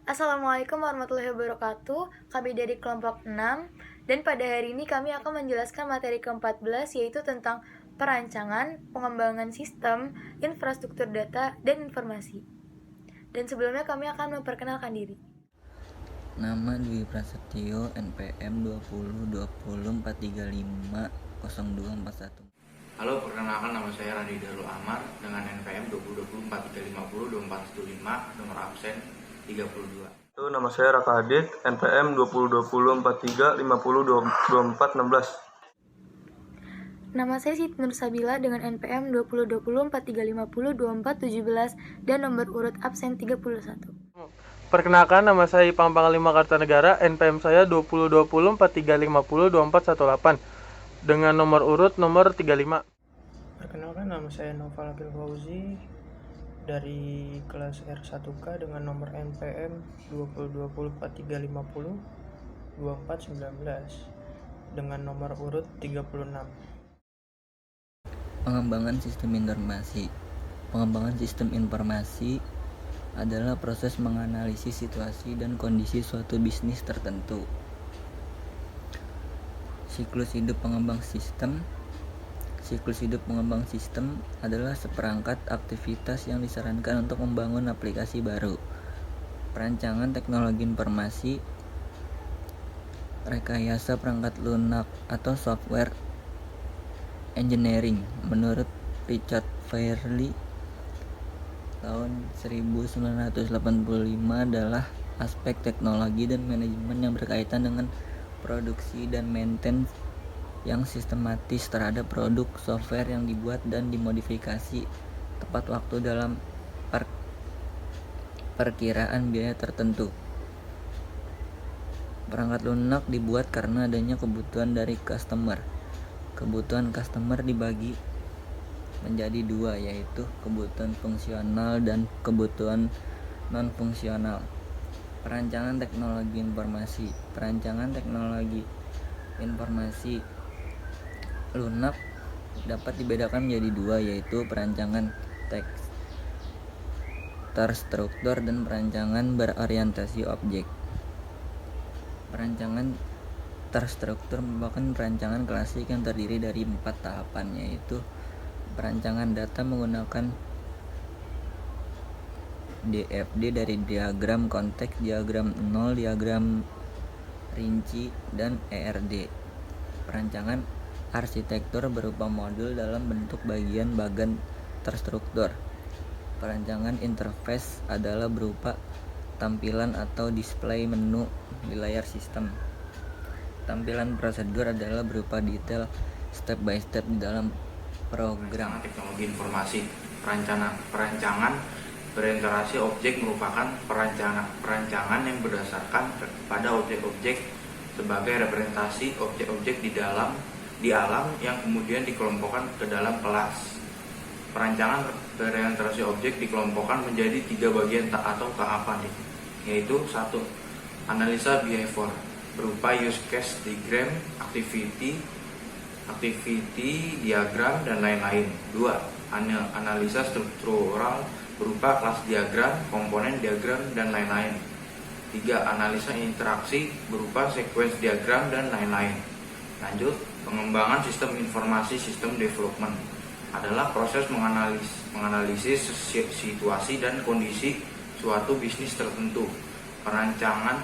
Assalamualaikum warahmatullahi wabarakatuh. Kami dari kelompok 6 dan pada hari ini kami akan menjelaskan materi ke-14 yaitu tentang perancangan, pengembangan sistem, infrastruktur data, dan informasi. Dan sebelumnya kami akan memperkenalkan diri. Nama Dwi Prasetyo, NPM 202043500241. Halo, perkenalkan nama saya Randi Darul Amar dengan NPM 202043502415, nomor absen 32. Nama saya Raka Hadid, NPM 202043502416. Nama saya Siti Nur Sabila dengan NPM 202043502417 dan nomor urut absen 31. Perkenalkan, nama saya Ipang Panglima Kartanegara, NPM saya 202043502418 dengan nomor urut nomor 35. Perkenalkan, nama saya Noval Akil Fauzi dari kelas R1K dengan nomor NPM 202043502419 dengan nomor urut 36. Pengembangan sistem informasi. Pengembangan sistem informasi adalah proses menganalisis situasi dan kondisi suatu bisnis tertentu. Siklus hidup pengembang sistem. Siklus hidup pengembang sistem adalah seperangkat aktivitas yang disarankan untuk membangun aplikasi baru. Perancangan teknologi informasi, rekayasa perangkat lunak atau software engineering. Menurut Richard Fairley tahun 1985 adalah aspek teknologi dan manajemen yang berkaitan dengan produksi dan maintenance yang sistematis terhadap produk software yang dibuat dan dimodifikasi tepat waktu dalam perkiraan biaya tertentu. Perangkat lunak dibuat karena adanya kebutuhan dari customer. Kebutuhan customer dibagi menjadi dua, yaitu kebutuhan fungsional dan kebutuhan non-fungsional. Perancangan teknologi informasi. Perancangan teknologi informasi lunak dapat dibedakan menjadi dua, yaitu perancangan teks terstruktur dan perancangan berorientasi objek. Perancangan terstruktur merupakan perancangan klasik yang terdiri dari 4 tahapan, yaitu perancangan data menggunakan DFD dari diagram konteks, diagram nol, diagram rinci, dan ERD. Perancangan arsitektur berupa modul dalam bentuk bagian-bagian terstruktur. Perancangan interface adalah berupa tampilan atau display menu di layar sistem. Tampilan prosedur adalah berupa detail step by step di dalam program. Teknologi informasi. Perancangan berinteraksi objek merupakan perancangan yang berdasarkan pada objek-objek sebagai representasi objek-objek di alam yang kemudian dikelompokkan ke dalam kelas. Perancangan berorientasi objek dikelompokkan menjadi 3 bagian atau tahapan, yaitu 1. Analisa behavior berupa use case diagram, activity diagram, dan lain-lain. 2. Analisa struktural berupa kelas diagram, komponen diagram, dan lain-lain. 3. Analisa interaksi berupa sequence diagram dan lain-lain. Lanjut, pengembangan sistem informasi sistem development adalah proses menganalisis situasi dan kondisi suatu bisnis tertentu. Merancang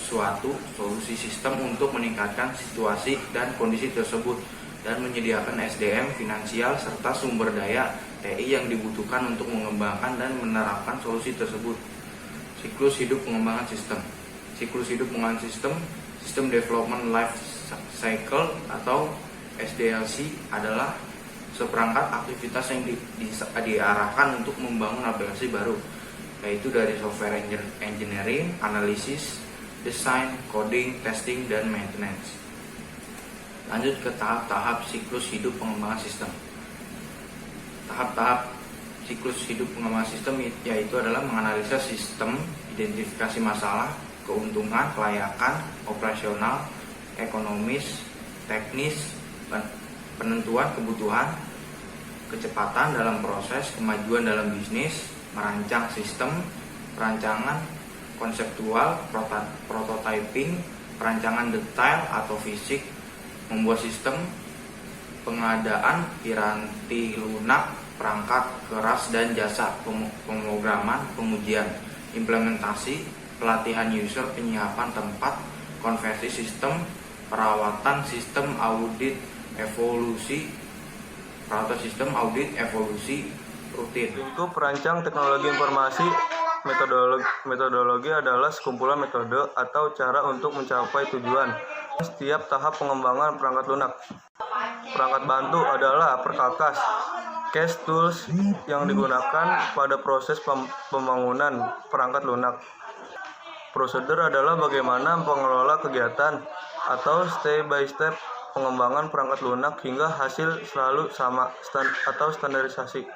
suatu solusi sistem untuk meningkatkan situasi dan kondisi tersebut dan menyediakan SDM, finansial, serta sumber daya TI yang dibutuhkan untuk mengembangkan dan menerapkan solusi tersebut. Siklus hidup pengembangan sistem. Siklus hidup pengembangan sistem development life cycle atau SDLC adalah seperangkat aktivitas yang diarahkan untuk membangun aplikasi baru, yaitu dari software engineering, analisis, desain, coding, testing, dan maintenance. Lanjut ke tahap-tahap siklus hidup pengembangan sistem. Tahap-tahap siklus hidup pengembangan sistem yaitu adalah menganalisa sistem, identifikasi masalah, keuntungan, kelayakan, operasional, ekonomis, teknis, penentuan kebutuhan, kecepatan dalam proses, kemajuan dalam bisnis, merancang sistem, perancangan konseptual, prototyping, perancangan detail atau fisik, membuat sistem, pengadaan, piranti lunak, perangkat keras dan jasa, pemrograman, pengujian, implementasi, pelatihan user, penyiapan tempat, konversi sistem, perawatan sistem, audit evolusi rutin. Lingkup perancang teknologi informasi. Metodologi adalah sekumpulan metode atau cara untuk mencapai tujuan setiap tahap pengembangan perangkat lunak. Perangkat bantu adalah perkakas, CAS tools yang digunakan pada proses pembangunan perangkat lunak. Prosedur adalah bagaimana pengelola kegiatan atau step by step pengembangan perangkat lunak hingga hasil selalu sama atau standarisasi.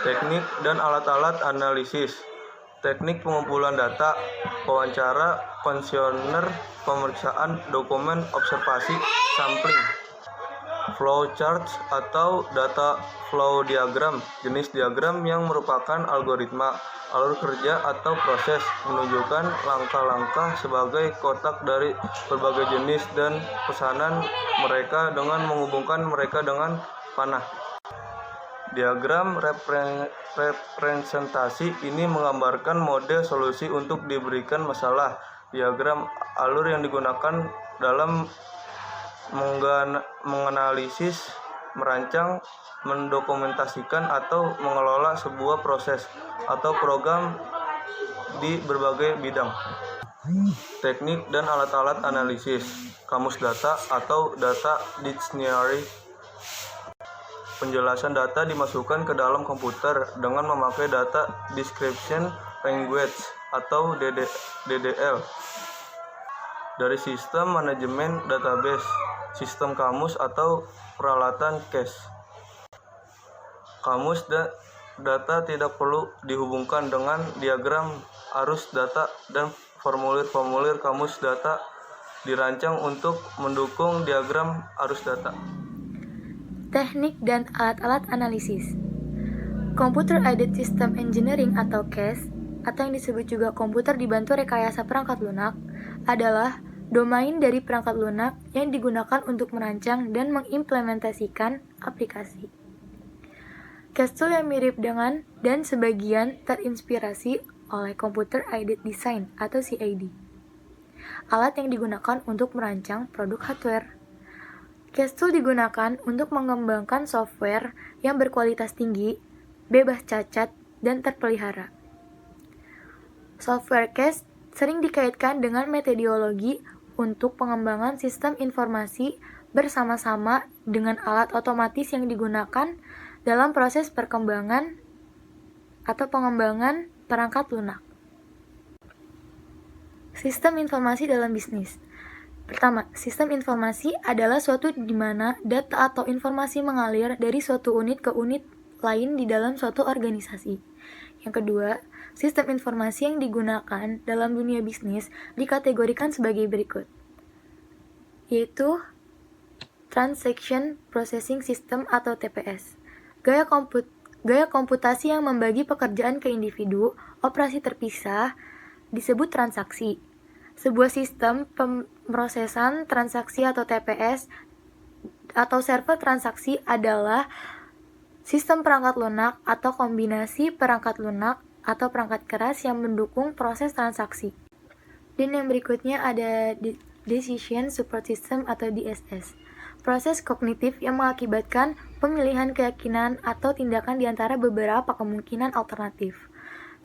Teknik dan alat-alat analisis. Teknik pengumpulan data, wawancara, kuesioner, pemeriksaan dokumen, observasi, sampling. Flowchart atau data flow diagram, jenis diagram yang merupakan algoritma, alur kerja atau proses, menunjukkan langkah-langkah sebagai kotak dari berbagai jenis dan pesanan mereka dengan menghubungkan mereka dengan panah. Diagram representasi ini menggambarkan model solusi untuk diberikan masalah. Diagram alur yang digunakan dalam menganalisis, merancang, mendokumentasikan atau mengelola sebuah proses atau program di berbagai bidang. Teknik dan alat-alat analisis. Kamus data atau data dictionary. Penjelasan data dimasukkan ke dalam komputer dengan memakai data description language atau DDL dari sistem manajemen database, sistem kamus atau peralatan CAS. Kamus data tidak perlu dihubungkan dengan diagram arus data dan formulir-formulir kamus data dirancang untuk mendukung diagram arus data. Teknik dan alat-alat analisis. Computer Aided System Engineering atau CAS, atau yang disebut juga komputer dibantu rekayasa perangkat lunak, adalah domain dari perangkat lunak yang digunakan untuk merancang dan mengimplementasikan aplikasi. CAS tool yang mirip dengan dan sebagian terinspirasi oleh Computer Aided Design atau CAD, alat yang digunakan untuk merancang produk hardware. CAS tool digunakan untuk mengembangkan software yang berkualitas tinggi, bebas cacat, dan terpelihara. Software CAS sering dikaitkan dengan metodologi untuk pengembangan sistem informasi bersama-sama dengan alat otomatis yang digunakan dalam proses perkembangan atau pengembangan perangkat lunak. Sistem informasi dalam bisnis. Pertama, sistem informasi adalah suatu di mana data atau informasi mengalir dari suatu unit ke unit lain di dalam suatu organisasi. Yang kedua, sistem informasi yang digunakan dalam dunia bisnis dikategorikan sebagai berikut, yaitu Transaction Processing System atau TPS, gaya komputasi yang membagi pekerjaan ke individu, operasi terpisah, disebut transaksi. Sebuah sistem pemrosesan transaksi atau TPS atau server transaksi adalah sistem perangkat lunak atau kombinasi perangkat lunak atau perangkat keras yang mendukung proses transaksi. Dan yang berikutnya ada Decision Support System atau DSS, proses kognitif yang mengakibatkan pemilihan keyakinan atau tindakan di antara beberapa kemungkinan alternatif.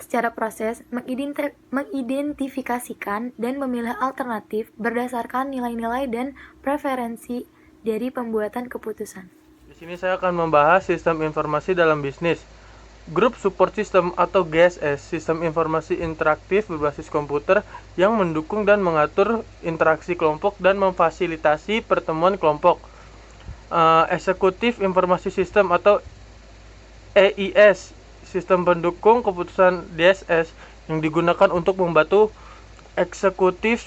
Secara proses, mengidentifikasikan dan memilih alternatif berdasarkan nilai-nilai dan preferensi dari pembuatan keputusan. Di sini saya akan membahas sistem informasi dalam bisnis. Group Support System atau GSS, sistem informasi interaktif berbasis komputer yang mendukung dan mengatur interaksi kelompok dan memfasilitasi pertemuan kelompok. Executive Informasi System atau EIS, sistem pendukung keputusan DSS yang digunakan untuk membantu eksekutif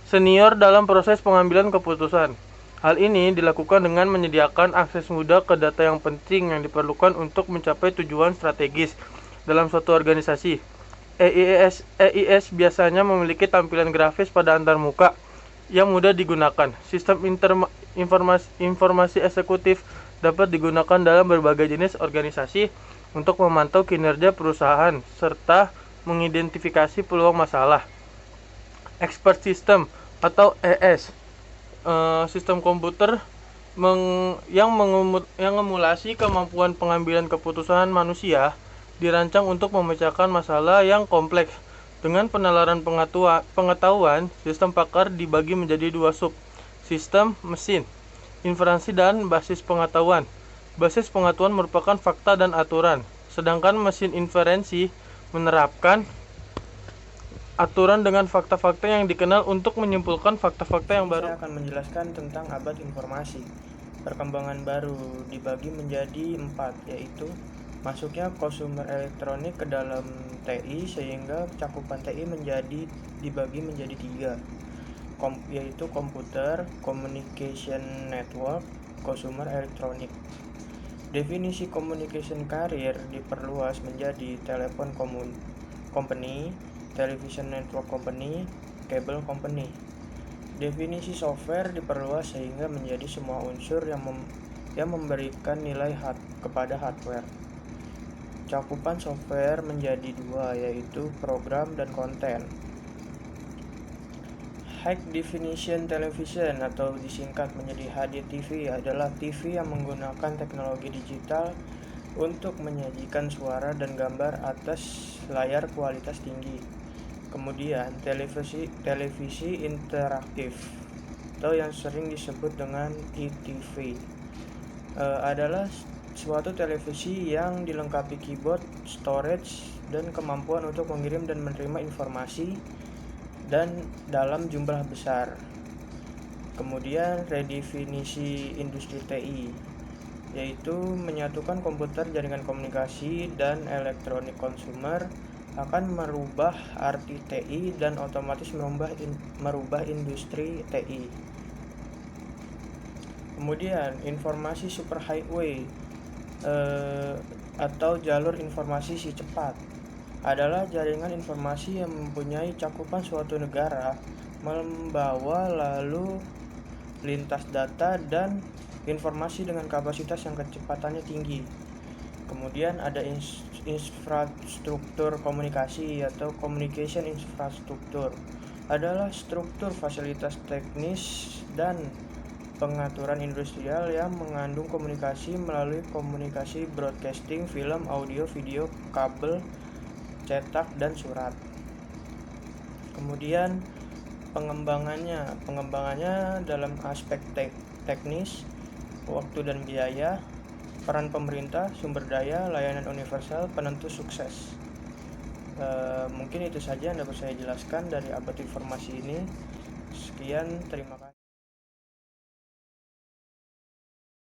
senior dalam proses pengambilan keputusan. Hal ini dilakukan dengan menyediakan akses mudah ke data yang penting yang diperlukan untuk mencapai tujuan strategis dalam suatu organisasi. EIS biasanya memiliki tampilan grafis pada antarmuka yang mudah digunakan. Sistem informasi eksekutif dapat digunakan dalam berbagai jenis organisasi untuk memantau kinerja perusahaan serta mengidentifikasi peluang masalah. Expert System atau ES, sistem komputer yang mengemulasi kemampuan pengambilan keputusan manusia, dirancang untuk memecahkan masalah yang kompleks. Dengan penalaran pengetahuan, sistem pakar dibagi menjadi dua sub, sistem mesin, inferensi dan basis pengetahuan. Basis pengetahuan merupakan fakta dan aturan, sedangkan mesin inferensi menerapkan aturan dengan fakta-fakta yang dikenal untuk menyimpulkan fakta-fakta yang baru. Saya akan menjelaskan tentang abad informasi. Perkembangan baru dibagi menjadi 4, yaitu masuknya consumer elektronik ke dalam TI, sehingga cakupan TI dibagi menjadi 3, yaitu komputer, communication network, consumer elektronik. Definisi communication carrier diperluas menjadi telepon company, television network company, cable company. Definisi software diperluas sehingga menjadi semua unsur yang memberikan nilai kepada hardware. Cakupan software menjadi 2, yaitu program dan konten. High Definition Television atau disingkat menjadi HDTV adalah TV yang menggunakan teknologi digital untuk menyajikan suara dan gambar atas layar kualitas tinggi. Kemudian televisi interaktif atau yang sering disebut dengan ETV adalah suatu televisi yang dilengkapi keyboard, storage, dan kemampuan untuk mengirim dan menerima informasi dan dalam jumlah besar. Kemudian redefinisi industri TI, yaitu menyatukan komputer, jaringan komunikasi, dan elektronik konsumer akan merubah arti TI dan otomatis merubah industri TI. Kemudian informasi superhighway atau jalur informasi si cepat adalah jaringan informasi yang mempunyai cakupan suatu negara, membawa lalu lintas data dan informasi dengan kapasitas yang kecepatannya tinggi. Kemudian ada infrastruktur komunikasi atau communication infrastructure, adalah struktur fasilitas teknis dan pengaturan industrial yang mengandung komunikasi melalui komunikasi broadcasting, film, audio, video, kabel, cetak, dan surat. Kemudian pengembangannya dalam aspek teknis, waktu dan biaya, peran pemerintah, sumber daya, layanan universal, penentu sukses. Mungkin itu saja yang dapat saya jelaskan dari abad informasi ini. Sekian, terima kasih.